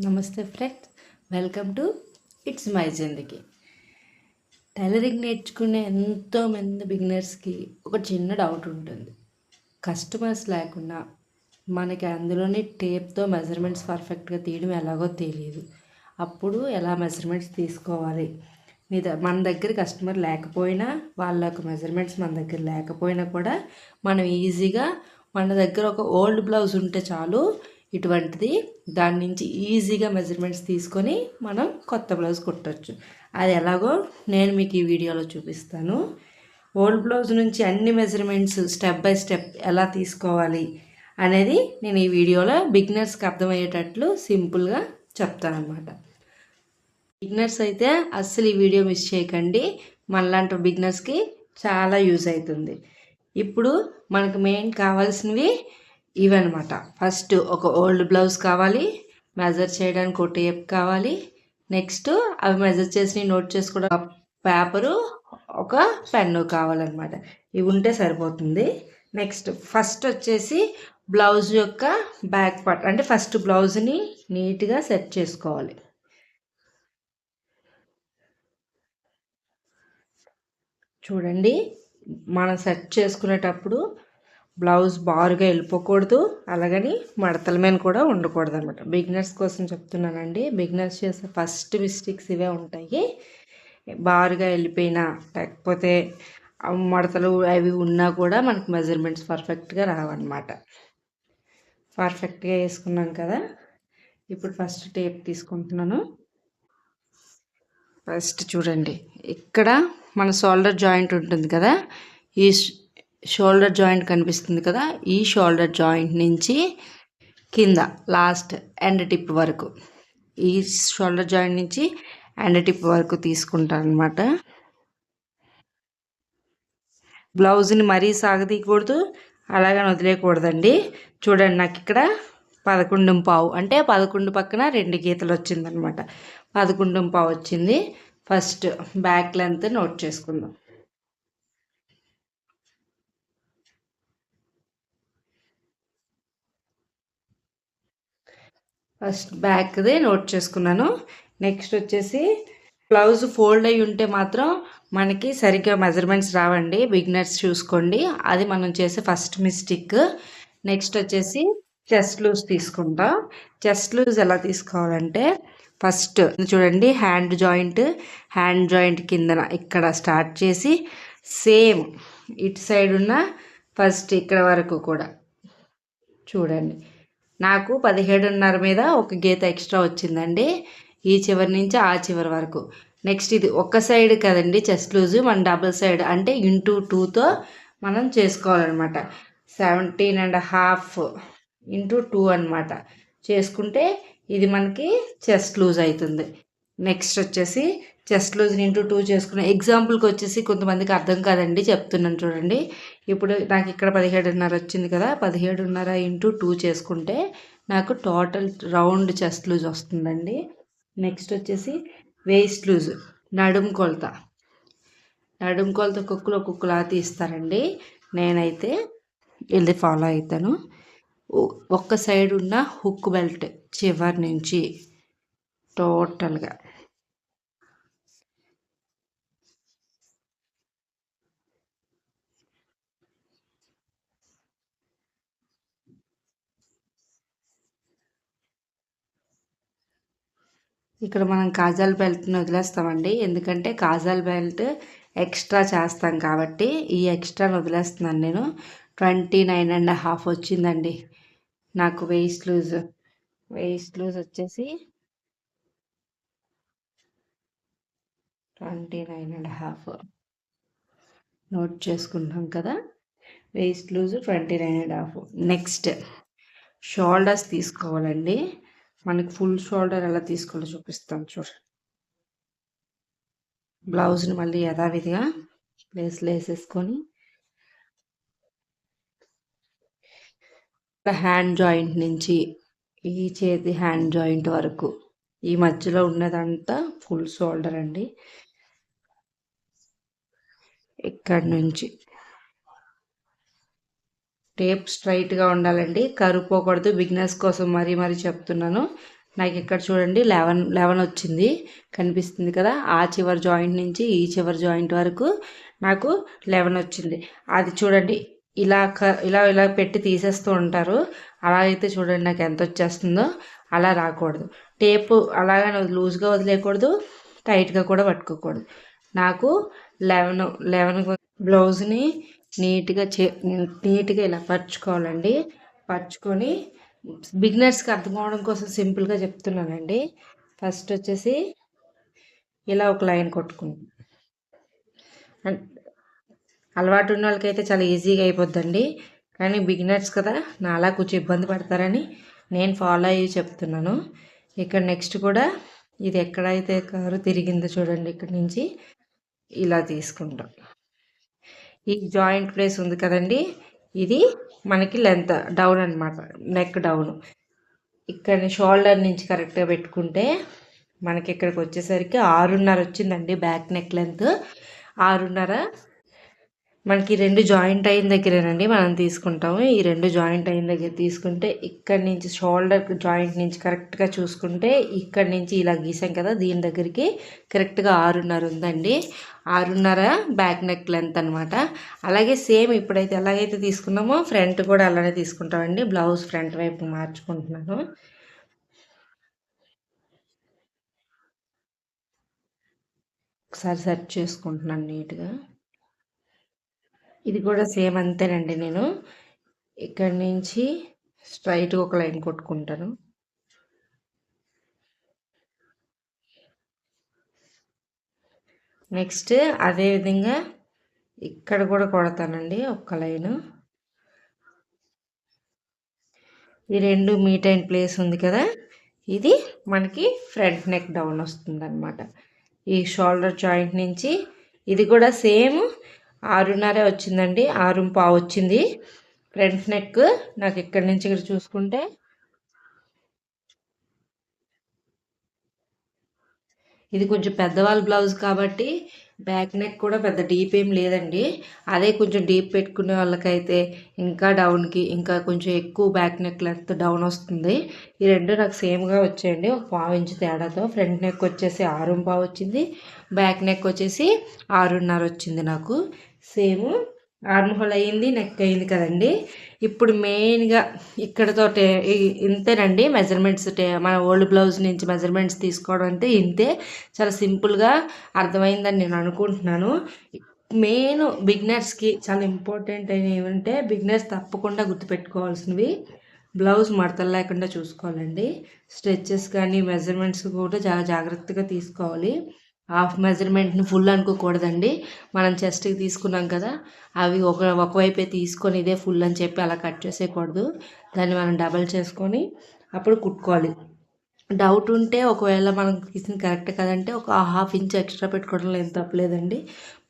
నమస్తే friends, welcome to it's my Zindagi. Tailoring నేర్చుకునే ఎంతోమంది బిగినర్స్కి ఒక చిన్న డౌట్ ఉంటుంది. కస్టమర్స్ లేకుండా మనకి అందులోని టేప్తో మెజర్మెంట్స్ పర్ఫెక్ట్గా తీయడం ఎలాగో తెలియదు. అప్పుడు ఎలా మెజర్మెంట్స్ తీసుకోవాలి, మన దగ్గర కస్టమర్ లేకపోయినా, వాళ్ళ యొక్క మెజర్మెంట్స్ మన దగ్గర లేకపోయినా కూడా మనం ఈజీగా మన దగ్గర ఒక ఓల్డ్ బ్లౌజ్ ఉంటే చాలు, ఇటువంటిది దాని నుంచి ఈజీగా మెజర్మెంట్స్ తీసుకొని మనం కొత్త బ్లౌజ్ కుట్టచ్చు. అది ఎలాగో నేను మీకు ఈ వీడియోలో చూపిస్తాను. ఓల్డ్ బ్లౌజ్ నుంచి అన్ని మెజర్మెంట్స్ స్టెప్ బై స్టెప్ ఎలా తీసుకోవాలి అనేది నేను ఈ వీడియోలో బిగినర్స్కి అర్థమయ్యేటట్లు సింపుల్గా చెప్తానమాట. బిగినర్స్ అయితే అస్సలు ఈ వీడియో మిస్ చేయకండి, మనలాంటి బిగినర్స్కి చాలా యూజ్ అవుతుంది. ఇప్పుడు మనకు మెయిన్ కావాల్సినవి ఇవన్నమాట. ఫస్ట్ ఒక ఓల్డ్ బ్లౌజ్ కావాలి, మెజర్ చేయడానికి ఒక టేప్ కావాలి, నెక్స్ట్ అవి మెజర్ చేసి నోట్ చేసుకోవడం పేపరు, ఒక పెన్ను కావాలన్నమాట. ఇవి ఉంటే సరిపోతుంది. నెక్స్ట్ ఫస్ట్ వచ్చేసి బ్లౌజ్ యొక్క బ్యాక్ పార్ట్, అంటే ఫస్ట్ బ్లౌజ్ని నీట్గా సెట్ చేసుకోవాలి. చూడండి, మనం సెట్ చేసుకునేటప్పుడు బ్లౌజ్ బారుగా వెళ్ళిపోకూడదు, అలాగని మడతల మీద కూడా ఉండకూడదు అనమాట. బిగినర్స్ కోసం చెప్తున్నానండి. బిగినర్స్ చేసే ఫస్ట్ మిస్టేక్స్ ఇవే ఉంటాయి. బారుగా వెళ్ళిపోయినా, లేకపోతే మడతలు అవి ఉన్నా కూడా మనకు మెజర్మెంట్స్ పర్ఫెక్ట్గా రావన్నమాట. పర్ఫెక్ట్గా వేసుకున్నాం కదా, ఇప్పుడు ఫస్ట్ టేప్ తీసుకుంటున్నాను. ఫస్ట్ చూడండి, ఇక్కడ మన షోల్డర్ జాయింట్ ఉంటుంది కదా, ఈ షోల్డర్ జాయింట్ కనిపిస్తుంది కదా, ఈ షోల్డర్ జాయింట్ నుంచి కింద లాస్ట్ ఎండ్ టిప్ వరకు, ఈ షోల్డర్ జాయింట్ నుంచి ఎండ్ టిప్ వరకు తీసుకుంటాను అనమాట. బ్లౌజ్ని మరీ సాగదీయకూడదు, అలాగని వదిలేయకూడదండి. చూడండి, నాకు ఇక్కడ 11.5 అంటే 11 పక్కన 2 గీతలు వచ్చిందనమాట. 11.5 వచ్చింది. ఫస్ట్ బ్యాక్ లెంత్ నోట్ చేసుకుందాం. ఫస్ట్ బ్యాక్ది నోట్ చేసుకున్నాను. నెక్స్ట్ వచ్చేసి బ్లౌజ్ ఫోల్డ్ అయి ఉంటే మాత్రం మనకి సరిగ్గా మెజర్మెంట్స్ రావండి, బిగినర్స్ చూసుకోండి, అది మనం చేసే ఫస్ట్ మిస్టేక్. నెక్స్ట్ వచ్చేసి చెస్ట్ లూజ్ తీసుకుంటాం. చెస్ట్ లూజ్ ఎలా తీసుకోవాలంటే, ఫస్ట్ చూడండి, హ్యాండ్ జాయింట్ కిందన ఇక్కడ స్టార్ట్ చేసి సేమ్ ఇటు సైడ్ ఉన్న ఫస్ట్ ఇక్కడ వరకు కూడా చూడండి, నాకు 17.5 మీద ఒక గీత ఎక్స్ట్రా వచ్చిందండి, ఈ చివరి నుంచి ఆ చివరి వరకు. నెక్స్ట్ ఇది ఒక్క సైడ్ కదండి చెస్ట్ లూజ్, మన డబుల్ సైడ్ అంటే ఇంటూ 2తో మనం చేసుకోవాలన్నమాట. 17.5 ఇంటూ 2 అనమాట చేసుకుంటే ఇది మనకి చెస్ట్ లూజ్ అవుతుంది. నెక్స్ట్ వచ్చేసి చెస్ట్ లూజ్ని ఇంటూ 2 చేసుకున్న ఎగ్జాంపుల్కి వచ్చేసి కొంతమందికి అర్థం కాదండి, చెప్తున్నాను చూడండి. ఇప్పుడు నాకు ఇక్కడ 17.5 వచ్చింది కదా, 17.5 ఇంటూ 2 చేసుకుంటే నాకు టోటల్ రౌండ్ చెస్ట్ లూజ్ వస్తుందండి. నెక్స్ట్ వచ్చేసి వేస్ట్ లూజ్, నడుము కొలత ఒక్కొక్కలా తీస్తారండి. నేనైతే ఇది ఫాలో అవుతాను. ఒక్క సైడ్ ఉన్న హుక్ బెల్ట్ చివరి నుంచి టోటల్గా ఇక్కడ మనం కాజాల్ బెల్ట్ని వదిలేస్తామండి, ఎందుకంటే కాజాల్ బెల్ట్ ఎక్స్ట్రా చేస్తాం కాబట్టి ఈ ఎక్స్ట్రాని వదిలేస్తున్నాను నేను. 29.5 వచ్చిందండి నాకు వేస్ట్ లూజ్ వచ్చేసి 29.5 నోట్ చేసుకుంటాం కదా, వేస్ట్ లూజ్ 29.5. నెక్స్ట్ షోల్డర్స్ తీసుకోవాలండి. మనకి ఫుల్ షోల్డర్ ఎలా తీసుకోవాలో చూపిస్తాను చూడండి. బ్లౌజ్ని మళ్ళీ యథావిధిగా ప్లేస్లో వేసేసుకొని హ్యాండ్ జాయింట్ నుంచి ఈ చేతి హ్యాండ్ జాయింట్ వరకు ఈ మధ్యలో ఉన్నదంతా ఫుల్ షోల్డర్ అండి. ఇక్కడ నుంచి టేప్ స్ట్రైట్గా ఉండాలండి, కరుపుకోకూడదు. బిగినర్స్ కోసం మరీ చెప్తున్నాను. నాకు ఇక్కడ చూడండి 11 వచ్చింది, కనిపిస్తుంది కదా. ఆ చివరి జాయింట్ నుంచి ఈ చివరి జాయింట్ వరకు నాకు 11 వచ్చింది. అది చూడండి, ఇలా ఇలా ఇలా పెట్టి తీసేస్తూ ఉంటారు. అలా అయితే చూడండి నాకు ఎంత వచ్చేస్తుందో. అలా రాకూడదు. టేపు అలాగే లూజ్గా వదిలేయకూడదు, టైట్గా కూడా పట్టుకోకూడదు. నాకు 11 బ్లౌజ్ని నీట్గా ఇలా పరుచుకోవాలండి. పరుచుకొని బిగినర్స్కి అర్థం అవడం కోసం సింపుల్గా చెప్తున్నానండి. ఫస్ట్ వచ్చేసి ఇలా ఒక లైన్ కొట్టుకుంటాం. అలవాటు ఉన్న వాళ్ళకైతే చాలా ఈజీగా అయిపోద్దండి, కానీ బిగినర్స్ కదా, నాలా కొంచెం ఇబ్బంది పడతారని నేను ఫాలో అయ్యి చెప్తున్నాను. ఇక్కడ నెక్స్ట్ కూడా ఇది ఎక్కడైతే కారు తిరిగిందో చూడండి, ఇక్కడ నుంచి ఇలా తీసుకుంటాం. ఈ జాయింట్ ప్లేస్ ఉంది కదండి, ఇది మనకి లెంత్ డౌన్ అనమాట, నెక్ డౌన్. ఇక్కడ షోల్డర్ నుంచి కరెక్ట్గా పెట్టుకుంటే మనకి ఇక్కడికి వచ్చేసరికి 6.5 వచ్చిందండి బ్యాక్ నెక్ లెంత్. 6.5 మనకి 2 జాయింట్ అయిన దగ్గరేనండి మనం తీసుకుంటాము. ఈ 2 జాయింట్ అయిన దగ్గర తీసుకుంటే ఇక్కడ నుంచి షోల్డర్ జాయింట్ నుంచి కరెక్ట్గా చూసుకుంటే ఇక్కడ నుంచి ఇలా గీసాం కదా, దీని దగ్గరికి కరెక్ట్గా 6.5 ఉందండి. 6.5 బ్యాక్ నెక్ లెంత్ అనమాట. అలాగే సేమ్ ఇప్పుడైతే ఎలాగైతే తీసుకున్నామో ఫ్రంట్ కూడా అలానే తీసుకుంటామండి. బ్లౌజ్ ఫ్రంట్ వైపు మార్చుకుంటున్నాను. ఒకసారి సెట్ చేసుకుంటున్నాను నీట్గా. ఇది కూడా సేమ్ అంతేనండి. నేను ఇక్కడి నుంచి స్ట్రైట్గా ఒక లైన్ కొట్టుకుంటాను. నెక్స్ట్ అదేవిధంగా ఇక్కడ కూడా కొడతానండి ఒక్క లైను. ఈ 2 మీట్ అయిన ప్లేస్ ఉంది కదా, ఇది మనకి ఫ్రంట్ నెక్ డౌన్ వస్తుంది అనమాట. ఈ షోల్డర్ జాయింట్ నుంచి ఇది కూడా సేమ్ 6.5 వచ్చిందండి, 6.15 వచ్చింది ఫ్రంట్ నెక్. నాకు ఇక్కడి నుంచి ఇక్కడ చూసుకుంటే ఇది కొంచెం పెద్దవాళ్ళ బ్లౌజ్ కాబట్టి బ్యాక్ నెక్ కూడా పెద్ద డీప్ ఏం లేదండి. అదే కొంచెం డీప్ పెట్టుకునే వాళ్ళకైతే ఇంకా డౌన్కి ఇంకా కొంచెం ఎక్కువ బ్యాక్ నెక్ లెంత్ డౌన్ వస్తుంది. ఈ 2 నాకు సేమ్గా వచ్చాయండి, ఒక 1/4 ఇంచు తేడాతో. ఫ్రంట్ నెక్ వచ్చేసి 6.15 వచ్చింది, బ్యాక్ నెక్ వచ్చేసి 6.5 వచ్చింది. నాకు సేమ్ ఆర్మ్ హోల్ అయ్యింది, నెక్ అయింది కదండి. ఇప్పుడు మెయిన్గా ఇక్కడతో ఇంతేనండి మెజర్మెంట్స్. మన ఓల్డ్ బ్లౌజ్ నుంచి మెజర్మెంట్స్ తీసుకోవడం అంటే ఇంతే, చాలా సింపుల్గా అర్థమైందని నేను అనుకుంటున్నాను. మెయిన్ బిగినర్స్కి చాలా ఇంపార్టెంట్ అయినవి ఏమంటే, బిగినర్స్ తప్పకుండా గుర్తుపెట్టుకోవాల్సినవి బ్లౌజ్ మడతలు లేకుండా చూసుకోవాలండి. స్ట్రెచెస్ కానీ మెజర్మెంట్స్ కూడా చాలా జాగ్రత్తగా తీసుకోవాలి. హాఫ్ మెజర్మెంట్ని ఫుల్ అనుకోకూడదండి. మనం చెస్ట్కి తీసుకున్నాం కదా, అవి ఒకవైపే తీసుకొని ఇదే ఫుల్ అని చెప్పి అలా కట్ చేసేయకూడదు. దాన్ని మనం డబల్ చేసుకొని అప్పుడు కుట్టుకోవాలి. డౌట్ ఉంటే ఒకవేళ మనం తీసింది కరెక్ట్ కదంటే ఒక 1/2 ఇంచ్ ఎక్స్ట్రా పెట్టుకోవడంలో ఏం తప్పలేదండి.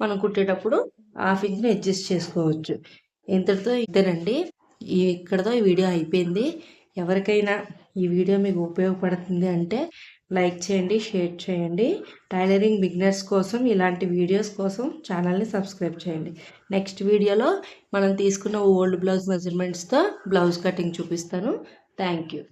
మనం కుట్టేటప్పుడు 1/2 ఇంచ్ని అడ్జస్ట్ చేసుకోవచ్చు. ఇంతటితో ఇదేనండి. ఇక్కడతో ఈ వీడియో అయిపోయింది. ఎవరికైనా ఈ వీడియో మీకు ఉపయోగపడుతుంది అంటే లైక్ చేయండి, షేర్ చేయండి. టైలరింగ్ బిగినర్స్ కోసం ఇలాంటి వీడియోస్ కోసం ఛానల్ని సబ్స్క్రైబ్ చేయండి. నెక్స్ట్ వీడియోలో మనం తీసుకున్న ఓల్డ్ బ్లౌజ్ మెజర్మెంట్స్తో బ్లౌజ్ కటింగ్ చూపిస్తాను. Thank you.